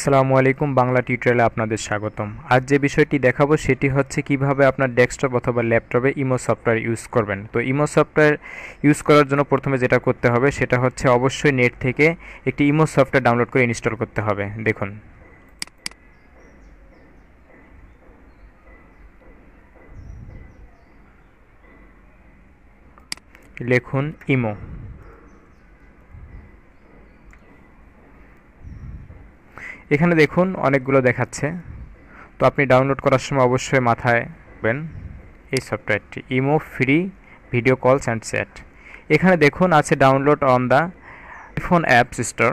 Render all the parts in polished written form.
আসসালামু আলাইকুম বাংলা টিউটোরিয়ালে আপনাদের স্বাগতম। আজ যে বিষয়টি দেখাবো সেটি হচ্ছে কিভাবে আপনার ডেস্কটপ অথবা ল্যাপটপে ইমো সফটওয়্যার ইউজ করবেন। তো ইমো সফটওয়্যার ইউজ করার জন্য প্রথমে যেটা করতে হবে সেটা হচ্ছে অবশ্যই নেট থেকে একটি ইমো সফটওয়্যার ডাউনলোড করে ইনস্টল করতে হবে। দেখুন, লিখুন ইমো। এখানে দেখুন অনেকগুলো দেখাচ্ছে। তো আপনি ডাউনলোড করার সময় অবশ্যই মাথায় রাখবেন এই সফটওয়্যারটি ইমো ফ্রি ভিডিও কলস অ্যান্ড চ্যাট। এখানে দেখুন আছে download on the iPhone apps store,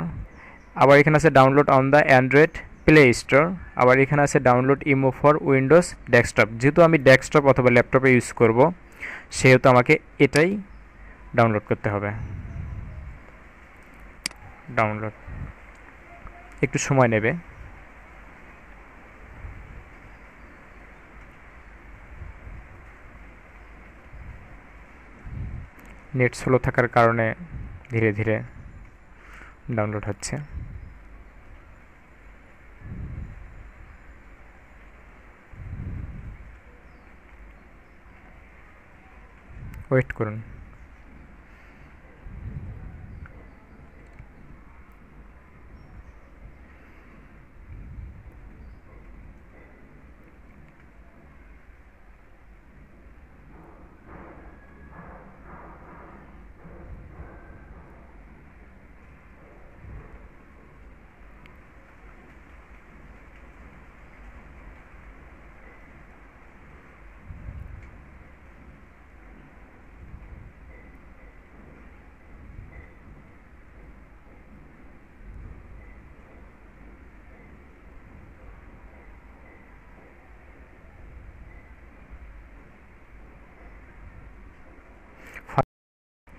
আবার এখানে আছে download on the Android play store, আবার এখানে আছে download imo for Windows desktop. যেহেতু আমি ডেস্কটপ অথবা ল্যাপটপে ইউজ করব সেহেতু আমাকে এটাই ডাউনলোড করতে হবে। ডাউনলোড একটু সময় নেবে। নেট স্লো থাকার কারণে ধীরে ধীরে ডাউনলোড হচ্ছে। ওয়েট করুন।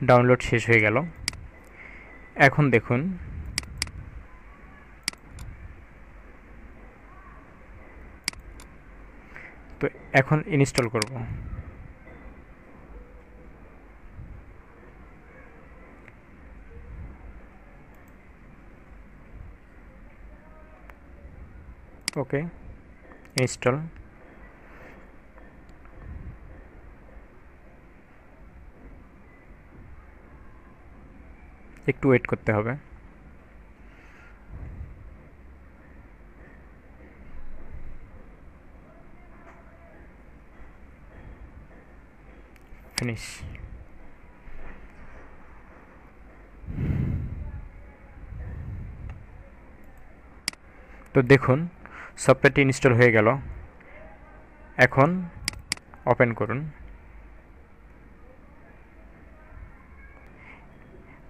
ডাউনলোড শেষ হয়ে গেল। এখন দেখুন তো এখন ইনস্টল করব। ওকে, ইনস্টল। একটু ওয়েট করতে হবে। ফিনিশ। তো দেখুন সফটওয়্যারটি ইনস্টল হয়ে গেল। এখন ওপেন করুন।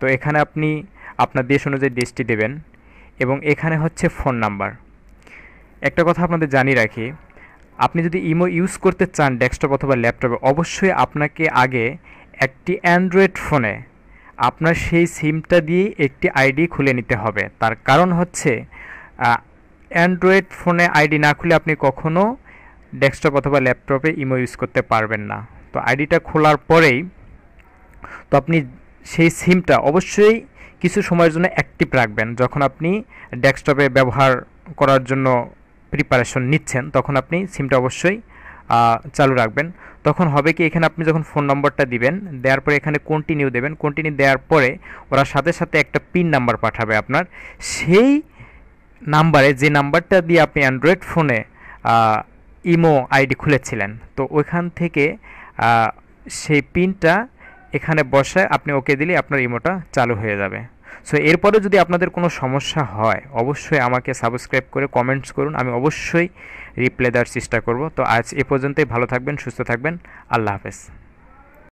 তো এখানে আপনি আপনার দেশ অনুযায়ী দেশটি দেবেন এবং এখানে হচ্ছে ফোন নাম্বার। একটা কথা আপনাদের জানিয়ে রাখি, আপনি যদি ইমো ইউজ করতে চান ডেস্কটপ অথবা ল্যাপটপে, অবশ্যই আপনাকে আগে একটি অ্যান্ড্রয়েড ফোনে আপনার সেই সিমটা দিয়ে একটি আইডি খুলে নিতে হবে। তার কারণ হচ্ছে অ্যান্ড্রয়েড ফোনে আইডি না খুলে আপনি কখনও ডেস্কটপ অথবা ল্যাপটপে ইমো ইউজ করতে পারবেন না। তো আইডিটা খোলার পরেই তো আপনি সেই সিমটা অবশ্যই কিছু সময়ের জন্য অ্যাক্টিভ রাখবেন। যখন আপনি ডেস্কটপে ব্যবহার করার জন্য প্রিপারেশন নিচ্ছেন তখন আপনি সিমটা অবশ্যই চালু রাখবেন। তখন হবে কি, এখানে আপনি যখন ফোন নম্বরটা দিবেন, দেওয়ার পরে এখানে কন্টিনিউ দেবেন। কন্টিনিউ দেওয়ার পরে ওরা সাথে সাথে একটা পিন নাম্বার পাঠাবে আপনার। সেই নাম্বারে, যে নাম্বারটা দিয়ে আপনি অ্যান্ড্রয়েড ফোনে ইমো আইডি খুলেছিলেন, তো ওইখান থেকে সেই পিনটা এখানে বসায় আপনি ওকে দিলে আপনার ইমোটা চালু হয়ে যাবে। সো এরপরে যদি আপনাদের কোনো সমস্যা হয় অবশ্যই আমাকে সাবস্ক্রাইব করে কমেন্টস করুন, আমি অবশ্যই রিপ্লাই দেওয়ার চেষ্টা করব। তো আজ এ পর্যন্তই। ভালো থাকবেন, সুস্থ থাকবেন। আল্লাহ হাফেজ।